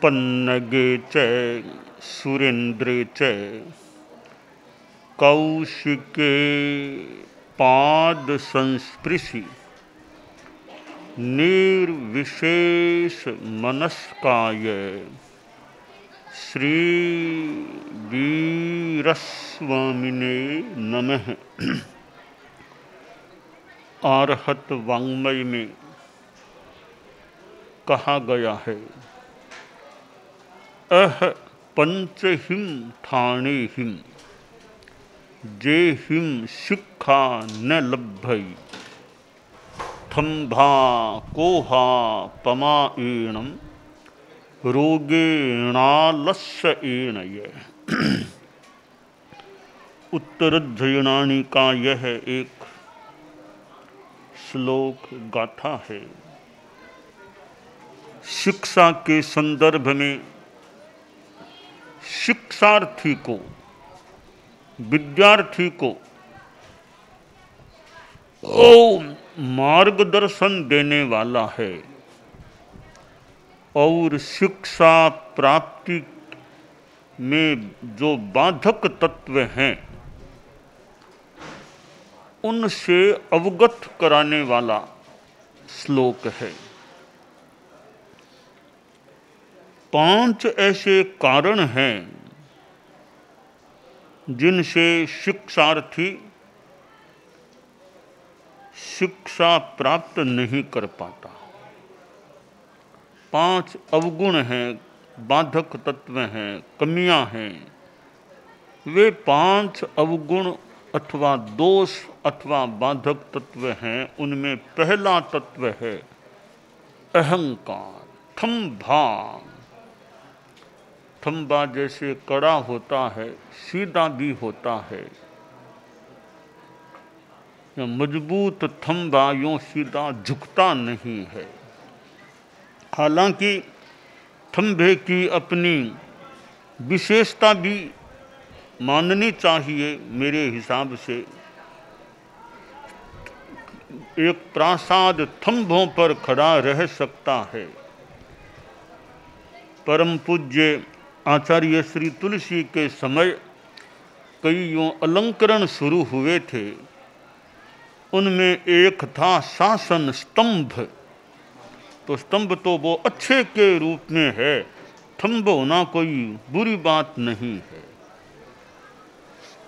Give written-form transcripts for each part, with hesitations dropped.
पन्नगे च सुरेन्द्रे च कौशिके पाद संस्पृशि निर्विशेष मनस्काय श्री वीरस्वामिने नमः। आर्हत वाङ्मय में कहा गया है, अह पंचहिम ठाणे हिम जे हिम शिक्षा न लभ्य थम्भा कोहा पमाएणम रोगेणालस्य एणय। उत्तरध्ययनानी का यह एक श्लोक गाथा है। शिक्षा के संदर्भ में शिक्षार्थी को, विद्यार्थी को मार्गदर्शन देने वाला है और शिक्षा प्राप्ति में जो बाधक तत्व हैं उनसे अवगत कराने वाला श्लोक है। 5 ऐसे कारण हैं जिनसे शिक्षार्थी शिक्षा प्राप्त नहीं कर पाता। 5 अवगुण हैं, बाधक तत्व हैं, कमियां हैं। वे 5 अवगुण अथवा दोष अथवा बाधक तत्व हैं। उनमें पहला तत्व है अहंकार। थम्भा, थम्भा जैसे कड़ा होता है, सीधा भी होता है। मजबूत थम्भा यूं सीधा झुकता नहीं है। हालांकि थम्भे की अपनी विशेषता भी माननी चाहिए। मेरे हिसाब से एक प्रासाद थम्भों पर खड़ा रह सकता है। परम पूज्य आचार्य श्री तुलसी के समय कई यूं अलंकरण शुरू हुए थे। उनमें एक था शासन स्तंभ। तो स्तंभ तो वो अच्छे के रूप में है, थम्भ होना कोई बुरी बात नहीं है।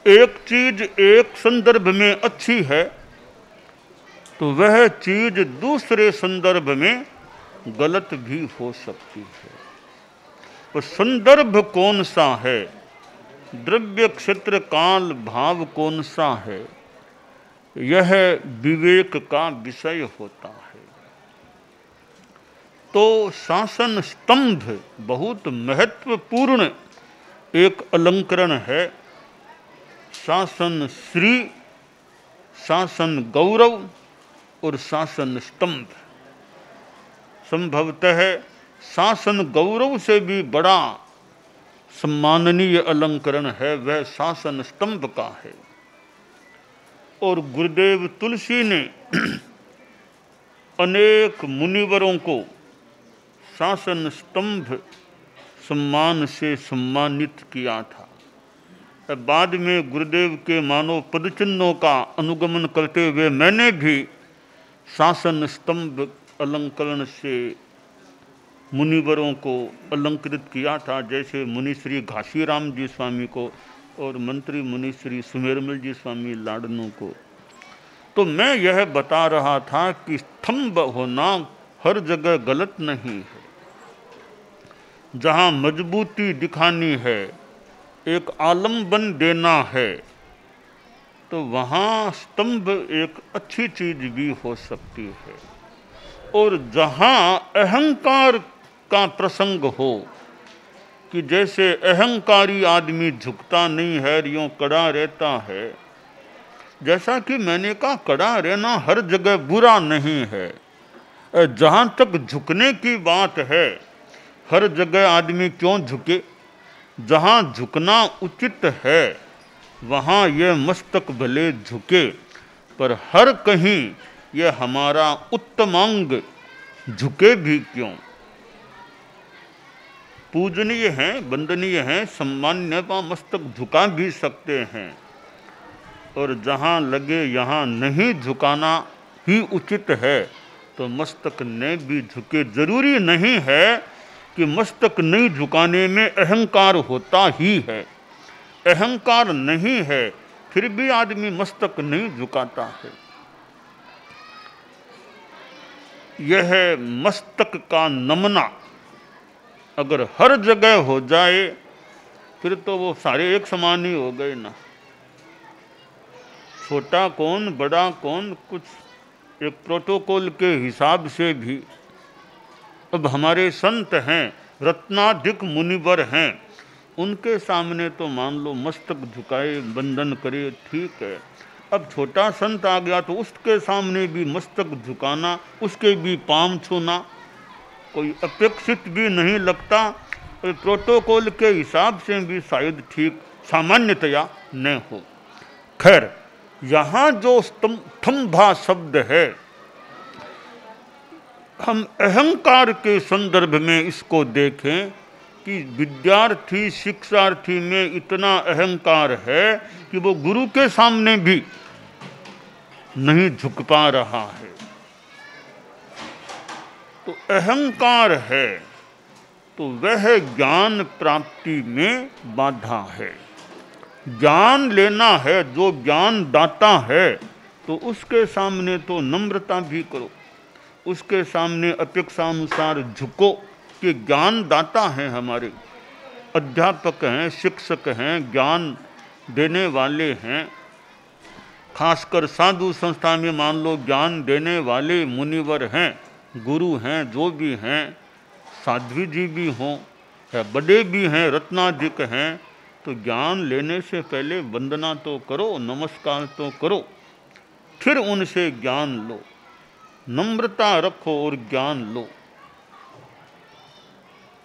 एक चीज एक संदर्भ में अच्छी है तो वह चीज दूसरे संदर्भ में गलत भी हो सकती है। तो संदर्भ कौन सा है, द्रव्य क्षेत्र काल भाव कौन सा है, यह विवेक का विषय होता है। तो शासन स्तंभ बहुत महत्वपूर्ण एक अलंकरण है। शासन श्री, शासन गौरव और शासन स्तंभ। संभवतः शासन गौरव से भी बड़ा सम्माननीय अलंकरण है वह शासन स्तंभ का है। और गुरुदेव तुलसी ने अनेक मुनिवरों को शासन स्तंभ सम्मान से सम्मानित किया था। बाद में गुरुदेव के मानव पदचिन्हों का अनुगमन करते हुए मैंने भी शासन स्तंभ अलंकरण से मुनिवरों को अलंकृत किया था। जैसे मुनि श्री घासीराम जी स्वामी को और मंत्री मुनि श्री सुमेरमल जी स्वामी लाडनू को। तो मैं यह बता रहा था कि स्तंभ होना हर जगह गलत नहीं है। जहाँ मजबूती दिखानी है, एक आलम्बन देना है, तो वहाँ स्तंभ एक अच्छी चीज भी हो सकती है। और जहाँ अहंकार का प्रसंग हो कि जैसे अहंकारी आदमी झुकता नहीं है, यूं कड़ा रहता है, जैसा कि मैंने कहा कड़ा रहना हर जगह बुरा नहीं है। जहाँ तक झुकने की बात है, हर जगह आदमी क्यों झुके। जहाँ झुकना उचित है वहाँ यह मस्तक भले झुके, पर हर कहीं यह हमारा उत्तमांग झुके भी क्यों। पूजनीय हैं, वंदनीय हैं, सम्मान्य व मस्तक झुका भी सकते हैं, और जहाँ लगे यहाँ नहीं झुकाना ही उचित है तो मस्तक ने भी झुके। जरूरी नहीं है कि मस्तक नहीं झुकाने में अहंकार होता ही है। अहंकार नहीं है फिर भी आदमी मस्तक नहीं झुकाता है। यह मस्तक का नमना अगर हर जगह हो जाए फिर तो वो सारे एक समान ही हो गए ना। छोटा कौन बड़ा कौन, कुछ एक प्रोटोकॉल के हिसाब से भी। अब हमारे संत हैं, रत्नाधिक मुनिवर हैं, उनके सामने तो मान लो मस्तक झुकाए वंदन करे, ठीक है। अब छोटा संत आ गया तो उसके सामने भी मस्तक झुकाना, उसके भी पाँव छूना कोई अपेक्षित भी नहीं लगता, और प्रोटोकॉल के हिसाब से भी शायद ठीक सामान्यतया न हो। खैर, यहाँ जो थंभा शब्द है, हम अहंकार के संदर्भ में इसको देखें कि विद्यार्थी शिक्षार्थी में इतना अहंकार है कि वो गुरु के सामने भी नहीं झुक पा रहा है। तो अहंकार है तो वह ज्ञान प्राप्ति में बाधा है। ज्ञान लेना है, जो ज्ञान दाता है तो उसके सामने तो नम्रता भी करो, उसके सामने अपेक्षानुसार झुको कि ज्ञान दाता हैं, हमारे अध्यापक हैं, शिक्षक हैं, ज्ञान देने वाले हैं। खासकर साधु संस्था में मान लो ज्ञान देने वाले मुनिवर हैं, गुरु हैं, जो भी हैं, साध्वी जी भी हों या बड़े भी हैं, रत्नाधिक हैं, तो ज्ञान लेने से पहले वंदना तो करो, नमस्कार तो करो, फिर उनसे ज्ञान लो। नम्रता रखो और ज्ञान लो।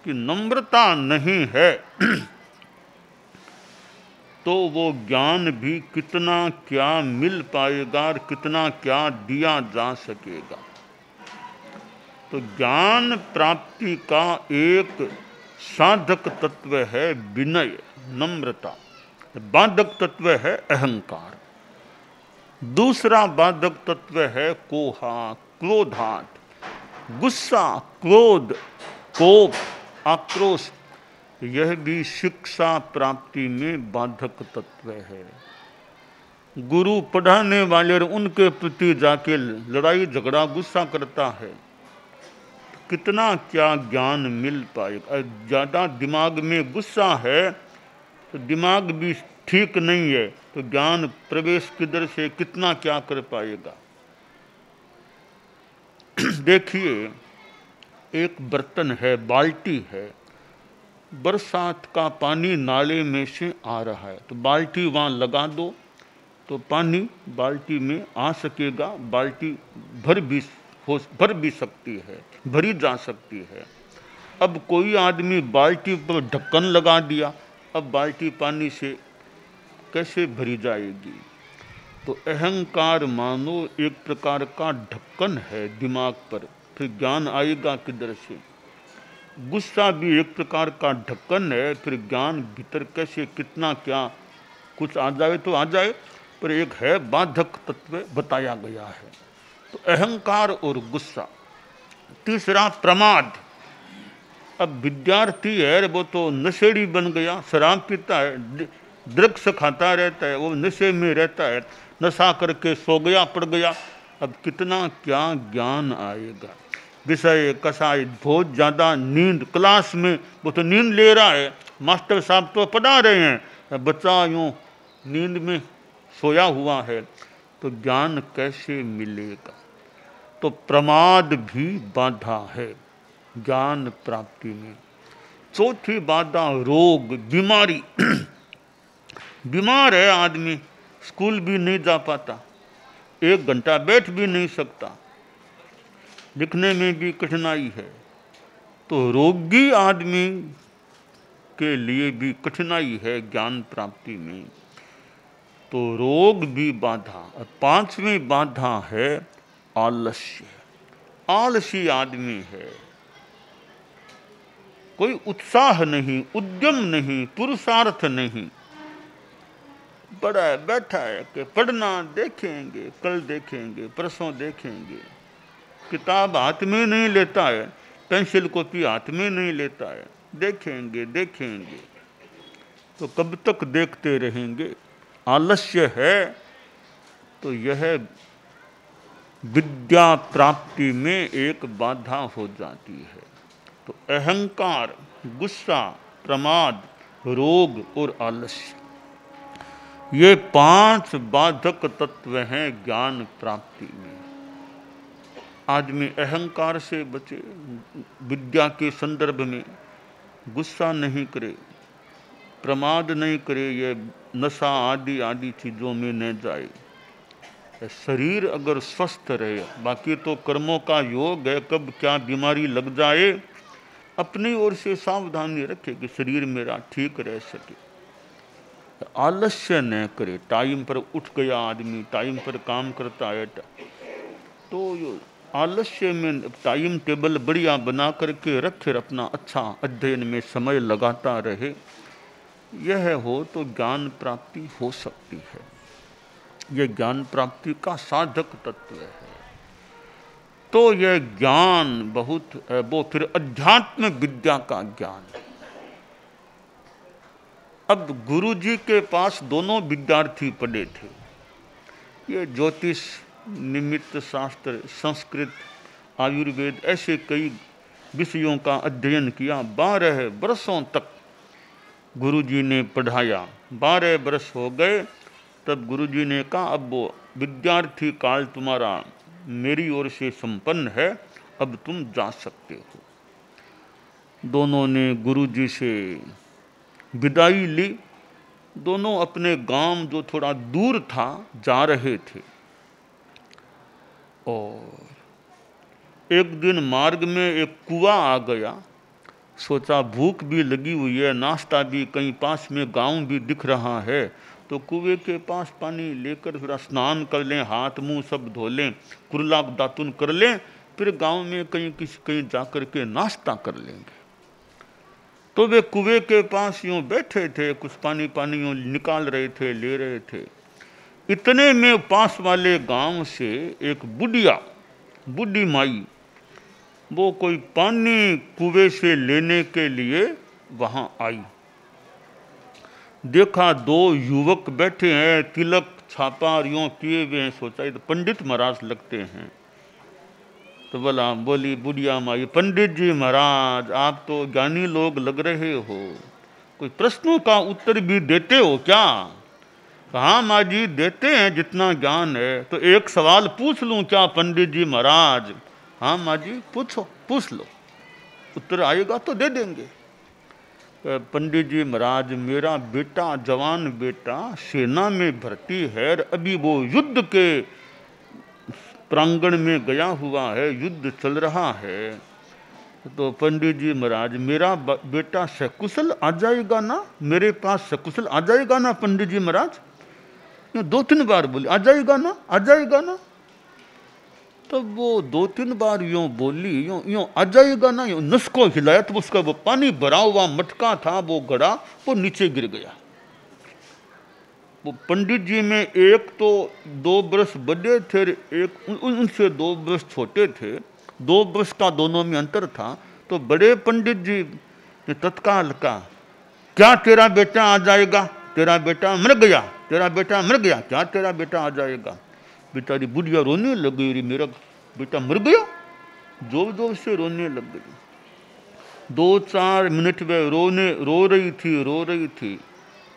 कि नम्रता नहीं है तो वो ज्ञान भी कितना क्या मिल पाएगा और कितना क्या दिया जा सकेगा। तो ज्ञान प्राप्ति का एक साधक तत्व है विनय, नम्रता। बाधक तत्व है अहंकार। दूसरा बाधक तत्व है कोहा, क्रोधात, गुस्सा, क्रोध, कोप, आक्रोश। यह भी शिक्षा प्राप्ति में बाधक तत्व है। गुरु पढ़ाने वाले और उनके प्रति जाके लड़ाई झगड़ा गुस्सा करता है, कितना क्या ज्ञान मिल पाएगा। ज़्यादा दिमाग में गुस्सा है तो दिमाग भी ठीक नहीं है, तो ज्ञान प्रवेश किधर से कितना क्या कर पाएगा। देखिए, एक बर्तन है, बाल्टी है, बरसात का पानी नाले में से आ रहा है, तो बाल्टी वहाँ लगा दो तो पानी बाल्टी में आ सकेगा, बाल्टी भर भी सकती है, भरी जा सकती है। अब कोई आदमी बाल्टी पर ढक्कन लगा दिया, अब बाल्टी पानी से कैसे भरी जाएगी। तो अहंकार मानो एक प्रकार का ढक्कन है दिमाग पर, फिर ज्ञान आएगा किधर से। गुस्सा भी एक प्रकार का ढक्कन है, फिर ज्ञान भीतर कैसे कितना क्या कुछ आ जाए तो आ जाए, पर एक है बाधक तत्व बताया गया है। तो अहंकार और गुस्सा। तीसरा प्रमाद। अब विद्यार्थी है वो तो नशेड़ी बन गया, शराब पीता है, ड्रग्स खाता रहता है, वो नशे में रहता है, नशा करके सो गया पड़ गया, अब कितना क्या ज्ञान आएगा। विषय कसाय, बहुत ज़्यादा नींद, क्लास में वो तो नींद ले रहा है, मास्टर साहब तो पढ़ा रहे हैं, बच्चा यूँ नींद में सोया हुआ है, तो ज्ञान कैसे मिलेगा। तो प्रमाद भी बाधा है ज्ञान प्राप्ति में। चौथी बाधा रोग, बीमारी। बीमार है आदमी, स्कूल भी नहीं जा पाता, 1 घंटा बैठ भी नहीं सकता, लिखने में भी कठिनाई है, तो रोगी आदमी के लिए भी कठिनाई है ज्ञान प्राप्ति में। तो रोग भी बाधा। 5वीं बाधा है आलस्य। आलसी आदमी है, कोई उत्साह नहीं, उद्यम नहीं, पुरुषार्थ नहीं। बड़ा है, बैठा है कि पढ़ना, देखेंगे, कल देखेंगे, परसों देखेंगे। किताब हाथ में नहीं लेता है, पेंसिल कॉपी हाथ में नहीं लेता है, देखेंगे देखेंगे। तो कब तक देखते रहेंगे? आलस्य है तो यह विद्या प्राप्ति में एक बाधा हो जाती है। तो अहंकार, गुस्सा, प्रमाद, रोग और आलस्य, ये 5 बाधक तत्व हैं ज्ञान प्राप्ति में। आदमी अहंकार से बचे, विद्या के संदर्भ में गुस्सा नहीं करे, प्रमाद नहीं करे, ये नशा आदि आदि चीज़ों में न जाए। शरीर अगर स्वस्थ रहे, बाकी तो कर्मों का योग है, कब क्या बीमारी लग जाए अपनी ओर से सावधानी रखे कि शरीर मेरा ठीक रह सके। आलस्य न करे, टाइम पर उठ गया आदमी, टाइम पर काम करता है, तो आलस्य में टाइम टेबल बढ़िया बना करके रखे, अपना अच्छा अध्ययन में समय लगाता रहे, यह हो तो ज्ञान प्राप्ति हो सकती है। यह ज्ञान प्राप्ति का साधक तत्व है। तो यह ज्ञान बहुत वो फिर अध्यात्म विद्या का ज्ञान। अब गुरु जी के पास दोनों विद्यार्थी पढ़े थे। ये ज्योतिष, निमित्त शास्त्र, संस्कृत, आयुर्वेद, ऐसे कई विषयों का अध्ययन किया। 12 वर्षों तक गुरु जी ने पढ़ाया। 12 वर्ष हो गए, तब गुरु जी ने कहा अब वो विद्यार्थी काल तुम्हारा मेरी ओर से संपन्न है, अब तुम जा सकते हो। दोनों ने गुरु जी से विदाई ली। दोनों अपने गांव जो थोड़ा दूर था जा रहे थे। और एक दिन मार्ग में एक कुआं आ गया। सोचा भूख भी लगी हुई है, नाश्ता भी कहीं पास में गांव भी दिख रहा है, तो कुएं के पास पानी लेकर थोड़ा स्नान कर लें, हाथ मुंह सब धो लें, कुरला दातुन कर लें, फिर गांव में कहीं जाकर के नाश्ता कर लेंगे। तो वे कुएं के पास यूँ बैठे थे, कुछ पानी यूँ निकाल रहे थे, ले रहे थे। इतने में पास वाले गांव से एक बूढ़ी माई, वो कोई पानी कुएं से लेने के लिए वहां आई। देखा 2 युवक बैठे हैं, तिलक छापा यूँ किए हुए हैं। सोचा ये तो पंडित महाराज लगते हैं। तो बोली बुढ़िया माई, पंडित जी महाराज आप तो ज्ञानी लोग लग रहे हो, कोई प्रश्नों का उत्तर भी देते हो क्या? हाँ माँ जी देते हैं जितना ज्ञान है। तो एक सवाल पूछ लूँ क्या पंडित जी महाराज? हाँ माँ जी पूछ लो, उत्तर आएगा तो दे देंगे। पंडित जी महाराज मेरा बेटा, जवान बेटा सेना में भर्ती है, अभी वो युद्ध के प्रांगण में गया हुआ है, युद्ध चल रहा है। तो पंडित जी महाराज मेरा बेटा सकुशल आ जाएगा ना, मेरे पास सकुशल आ जाएगा ना पंडित जी महाराज? 2-3 बार बोली आ जाएगा ना। तब वो 2-3 बार यूँ बोली, यूँ आ जाएगा ना, यूँ नस को हिलाया तो उसका वो पानी भरा हुआ मटका था, वो घड़ा वो नीचे गिर गया। वो पंडित जी में एक तो 2 वर्ष बड़े थे, एक उनसे 2 वर्ष छोटे थे, 2 वर्ष का दोनों में अंतर था। तो बड़े पंडित जी ने तत्काल कहा क्या तेरा बेटा आ जाएगा? तेरा बेटा मर गया, क्या तेरा बेटा आ जाएगा? बेचारी बुढ़िया रोने लग गई, मेरा बेटा मर गया, जोर से रोने लग गई। 2-4 मिनट में रो रही थी।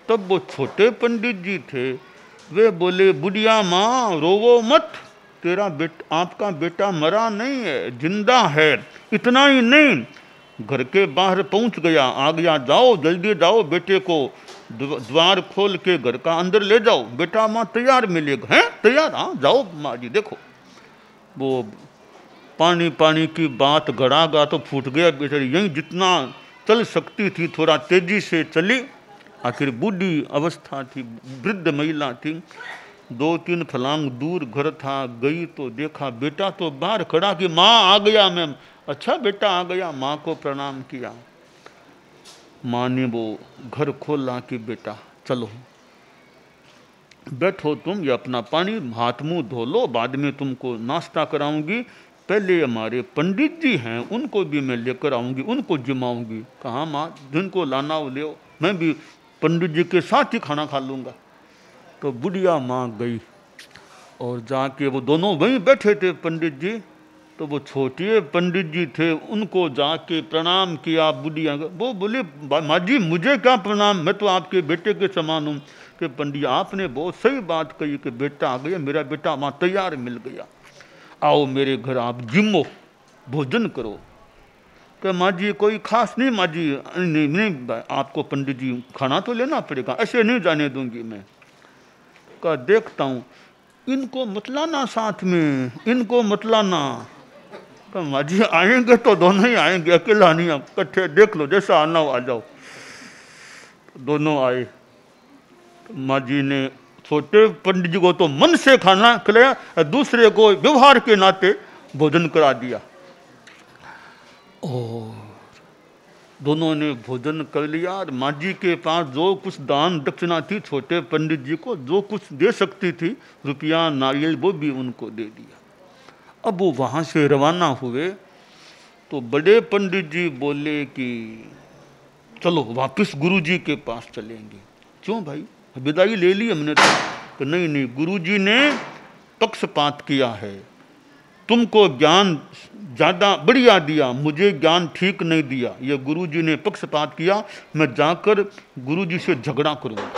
तब वो छोटे पंडित जी थे, वे बोले बुढ़िया माँ रोवो मत, आपका बेटा मरा नहीं है, जिंदा है। इतना ही नहीं, घर के बाहर पहुंच गया, आ गया, जाओ जल्दी जाओ, बेटे को द्वार खोल के घर का अंदर ले जाओ, बेटा माँ तैयार मिलेगा। हैं तैयार? हाँ जाओ माँ जी। देखो वो पानी की बात गड़ागा तो फूट गया बेचारी, यहीं जितना चल सकती थी थोड़ा तेजी से चली। आखिर बूढ़ी अवस्था थी, वृद्ध महिला थी, 2-3 फलांग दूर घर था। गई तो देखा बेटा तो बाहर खड़ा कि माँ आ गया मैं। अच्छा बेटा आ गया, माँ को प्रणाम किया। माँ ने वो घर खोला कि बेटा चलो बैठो तुम, ये अपना पानी हाथ मुंह धो लो, बाद में तुमको नाश्ता कराऊंगी। पहले हमारे पंडित जी हैं उनको भी मैं लेकर आऊंगी, उनको जिमाऊंगी। कहा माँ जिनको लाना हो ले, मैं भी पंडित जी के साथ ही खाना खा लूँगा। तो बुढ़िया माँ गई और जाके वो दोनों वहीं बैठे थे पंडित जी। तो वो छोटे पंडित जी थे, उनको जाके प्रणाम किया बुढ़िया। वो बोले माँ जी मुझे क्या प्रणाम, मैं तो आपके बेटे के समान हूँ। कि पंडित आपने बहुत सही बात कही कि बेटा आ गया, मेरा बेटा वहाँ तैयार मिल गया, आओ मेरे घर आप जिमो, भोजन करो। कि माँ जी कोई खास नहीं माँ जी, नहीं नहीं आपको पंडित जी खाना तो लेना पड़ेगा, ऐसे नहीं जाने दूंगी मैं। का देखता हूँ इनको मत लाना साथ में, इनको मत लाना। तो माँ जी आएंगे तो दोनों ही आएंगे, अकेला नहीं, आप इकट्ठे देख लो, जैसा आना हो आ जाओ। तो दोनों आए। तो माँ जी ने छोटे पंडित जी को तो मन से खाना खिलाया, दूसरे को व्यवहार के नाते भोजन करा दिया। और दोनों ने भोजन कर लिया। और माँ जी के पास जो कुछ दान दक्षिणा थी, छोटे पंडित जी को जो कुछ दे सकती थी, रुपया नारियल, वो भी उनको दे दिया। अब वो वहाँ से रवाना हुए तो बड़े पंडित जी बोले कि चलो वापस गुरु जी के पास चलेंगे। क्यों भाई, विदाई ले ली हमने तो नहीं नहीं, गुरु जी ने पक्षपात किया है, तुमको ज्ञान ज़्यादा बढ़िया दिया, मुझे ज्ञान ठीक नहीं दिया, ये गुरु जी ने पक्षपात किया, मैं जाकर गुरु जी से झगड़ा करूँगा।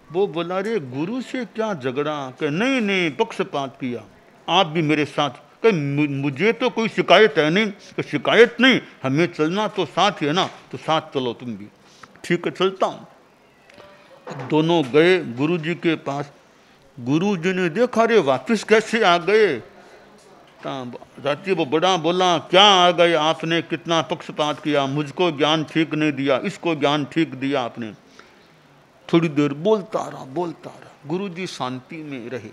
वो बोला रे गुरु से क्या झगड़ा, कि नहीं नहीं पक्षपात किया, आप भी मेरे साथ। कि मुझे तो कोई शिकायत है नहीं। कि शिकायत नहीं, हमें चलना तो साथ ही है ना, तो साथ चलो तुम भी। ठीक है चलता हूँ। दोनों गए गुरु जी के पास। गुरु जी ने देखा रे वापिस कैसे आ गए। राती वो बड़ा बोला क्या आ गए आपने, कितना पक्षपात किया, मुझको ज्ञान ठीक नहीं दिया, इसको ज्ञान ठीक दिया आपने। थोड़ी देर बोलता रहा। गुरु जी शांति में रहे।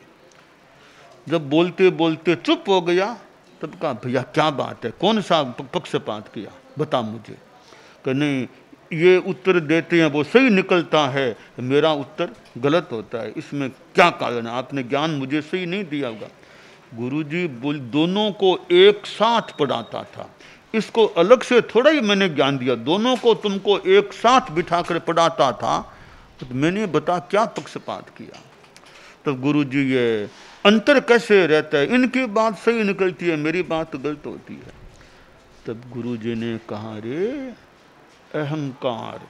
जब बोलते बोलते चुप हो गया तब कहा भैया क्या बात है, कौन सा पक्षपात किया बता मुझे। कि नहीं ये उत्तर देते हैं वो सही निकलता है, मेरा उत्तर गलत होता है, इसमें क्या कारण है, आपने ज्ञान मुझे सही नहीं दिया होगा। गुरुजी बोल दोनों को एक साथ पढ़ाता था, इसको अलग से थोड़ा ही मैंने ज्ञान दिया, दोनों को तुमको एक साथ बिठाकर पढ़ाता था, तो मैंने बता क्या पक्षपात किया। तो गुरुजी ये अंतर कैसे रहता है, इनकी बात सही निकलती है, मेरी बात गलत होती है। तब गुरुजी ने कहा रे अहंकार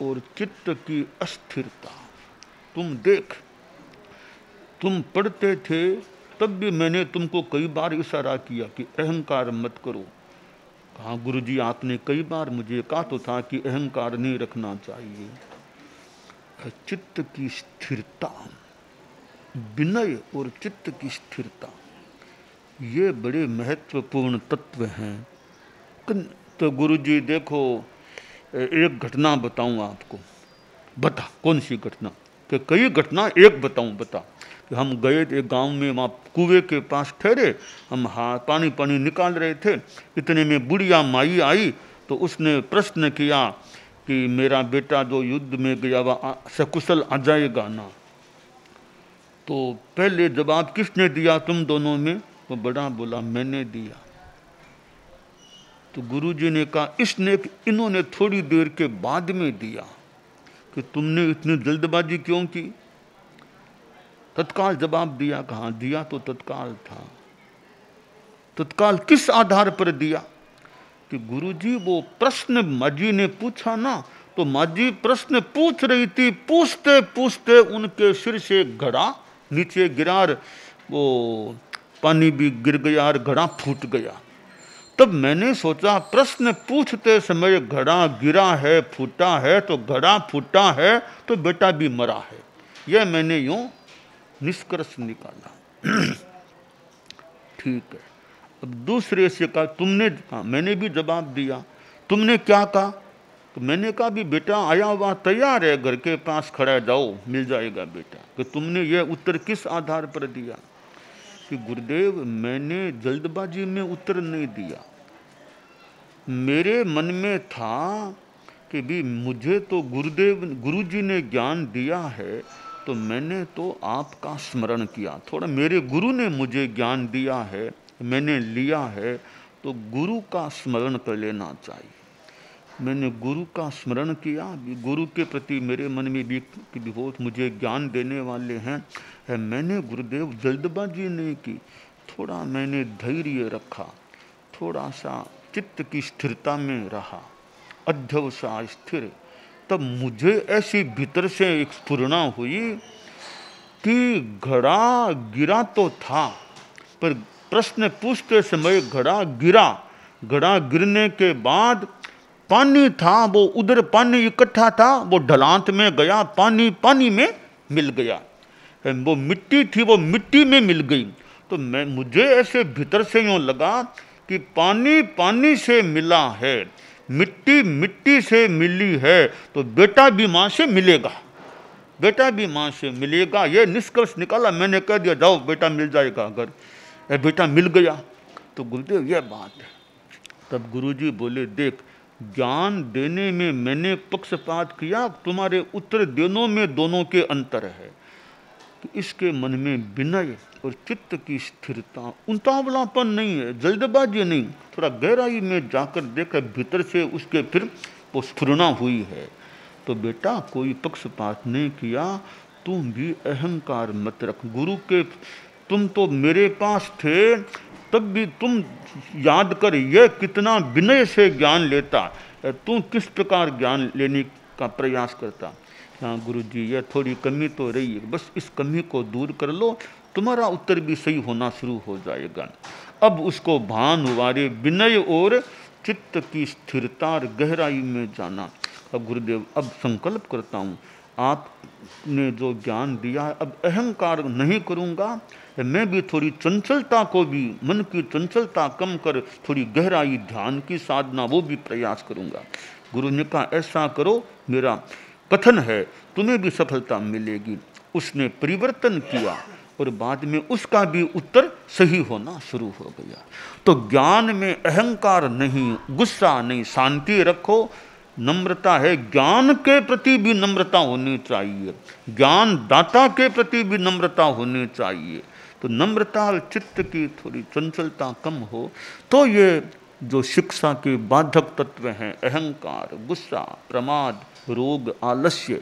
और चित्त की अस्थिरता, तुम देख, तुम पढ़ते थे तब भी मैंने तुमको कई बार इशारा किया कि अहंकार मत करो। कहा गुरुजी आपने कई बार मुझे कहा तो था कि अहंकार नहीं रखना चाहिए। चित्त की स्थिरता, विनय और चित्त की स्थिरता, ये बड़े महत्वपूर्ण तत्व हैं। तो गुरुजी देखो एक घटना बताऊं आपको। बता कौन सी घटना, कि कई घटना एक बताऊं, बता। कि हम गए एक गांव में, वहाँ कुएं के पास ठहरे, हम पानी निकाल रहे थे, इतने में बुढ़िया माई आई। तो उसने प्रश्न किया कि मेरा बेटा जो युद्ध में गया वह सकुशल आ जाएगा ना। तो पहले जवाब किसने दिया तुम दोनों में, वो बड़ा बोला मैंने दिया। तो गुरुजी ने कहा इन्होंने थोड़ी देर के बाद में दिया, कि तुमने इतनी जल्दबाजी क्यों की। तत्काल जवाब दिया, कहाँ दिया तो तत्काल था। तत्काल किस आधार पर दिया, कि गुरुजी वो प्रश्न माजी ने पूछा ना, तो माजी प्रश्न पूछ रही थी, पूछते पूछते उनके सिर से घड़ा नीचे गिरा, वो पानी भी गिर गया और घड़ा फूट गया। तब मैंने सोचा प्रश्न पूछते समय घड़ा गिरा है, फूटा है, तो घड़ा फूटा है तो बेटा भी मरा है। यह मैंने यूं निष्कर्ष निकाला। ठीक है। अब दूसरे से कहा तुमने, मैंने भी जवाब दिया, तुमने क्या कहा। तो मैंने कहा भी बेटा आया हुआ तैयार है, घर के पास खड़ा, जाओ मिल जाएगा बेटा। कि तुमने यह उत्तर किस आधार पर दिया। कि गुरुदेव मैंने जल्दबाजी में उत्तर नहीं दिया, मेरे मन में था कि भी मुझे तो गुरुजी ने ज्ञान दिया है, तो मैंने तो आपका स्मरण किया। थोड़ा मेरे गुरु ने मुझे ज्ञान दिया है, मैंने लिया है, तो गुरु का स्मरण कर लेना चाहिए। मैंने गुरु का स्मरण किया, गुरु के प्रति मेरे मन में भी कि बहुत मुझे ज्ञान देने वाले हैं, मैंने गुरुदेव जल्दबाजी नहीं की, थोड़ा मैंने धैर्य रखा, थोड़ा सा चित्त की स्थिरता में रहा, अध्यवसा स्थिर। तब मुझे ऐसी भीतर से एक स्फुरना हुई कि घड़ा गिरा तो था, पर प्रश्न पूछते समय घड़ा गिरा। घड़ा गिरने के बाद पानी था, वो उधर पानी इकट्ठा था, वो ढलान में गया, पानी पानी में मिल गया। वो मिट्टी थी, वो मिट्टी में मिल गई। तो मुझे ऐसे भीतर से यूँ लगा कि पानी पानी से मिला है, मिट्टी मिट्टी से मिली है, तो बेटा भी माँ से मिलेगा, बेटा भी माँ से मिलेगा। ये निष्कर्ष निकाला। मैंने कह दिया जाओ बेटा मिल जाएगा। अगर बेटा मिल गया तो गुरुदेव ये बात है। तब गुरुजी बोले, देख ज्ञान देने में मैंने पक्षपात किया, तुम्हारे उत्तर देनों में दोनों के अंतर है। तो इसके मन में विनय और चित्त की स्थिरता, उतावलापन नहीं है, जल्दबाजी नहीं, थोड़ा गहराई में जाकर देखा, भीतर से उसके फिर वो स्फुरना हुई है। तो बेटा कोई पक्षपात नहीं किया, तुम भी अहंकार मत रख। गुरु के तुम तो मेरे पास थे, तब भी तुम याद कर यह कितना विनय से ज्ञान लेता, तू किस प्रकार ज्ञान लेने का प्रयास करता। हाँ गुरुजी, यह थोड़ी कमी तो रही है, बस इस कमी को दूर कर लो, तुम्हारा उत्तर भी सही होना शुरू हो जाएगा। अब उसको भान हुआ रे विनय और चित्त की स्थिरता और गहराई में जाना। अब गुरुदेव अब संकल्प करता हूँ, आपने जो ज्ञान दिया है, अब अहंकार नहीं करूँगा, मैं भी थोड़ी चंचलता को भी, मन की चंचलता कम कर थोड़ी गहराई ध्यान की साधना वो भी प्रयास करूँगा। गुरु ने कहा ऐसा करो, मेरा कथन है, तुम्हें भी सफलता मिलेगी। उसने परिवर्तन किया और बाद में उसका भी उत्तर सही होना शुरू हो गया। तो ज्ञान में अहंकार नहीं, गुस्सा नहीं, शांति रखो, नम्रता है। ज्ञान के प्रति भी नम्रता होनी चाहिए, ज्ञान दाता के प्रति भी नम्रता होनी चाहिए। तो नम्रता और चित्त की थोड़ी चंचलता कम हो, तो ये जो शिक्षा के बाधक तत्व हैं, अहंकार, गुस्सा, प्रमाद, रोग, आलस्य,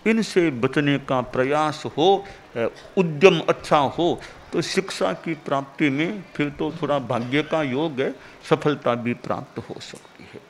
इनसे बचने का प्रयास हो, उद्यम अच्छा हो, तो शिक्षा की प्राप्ति में फिर तो थोड़ा भाग्य का योग है, सफलता भी प्राप्त हो सकती है।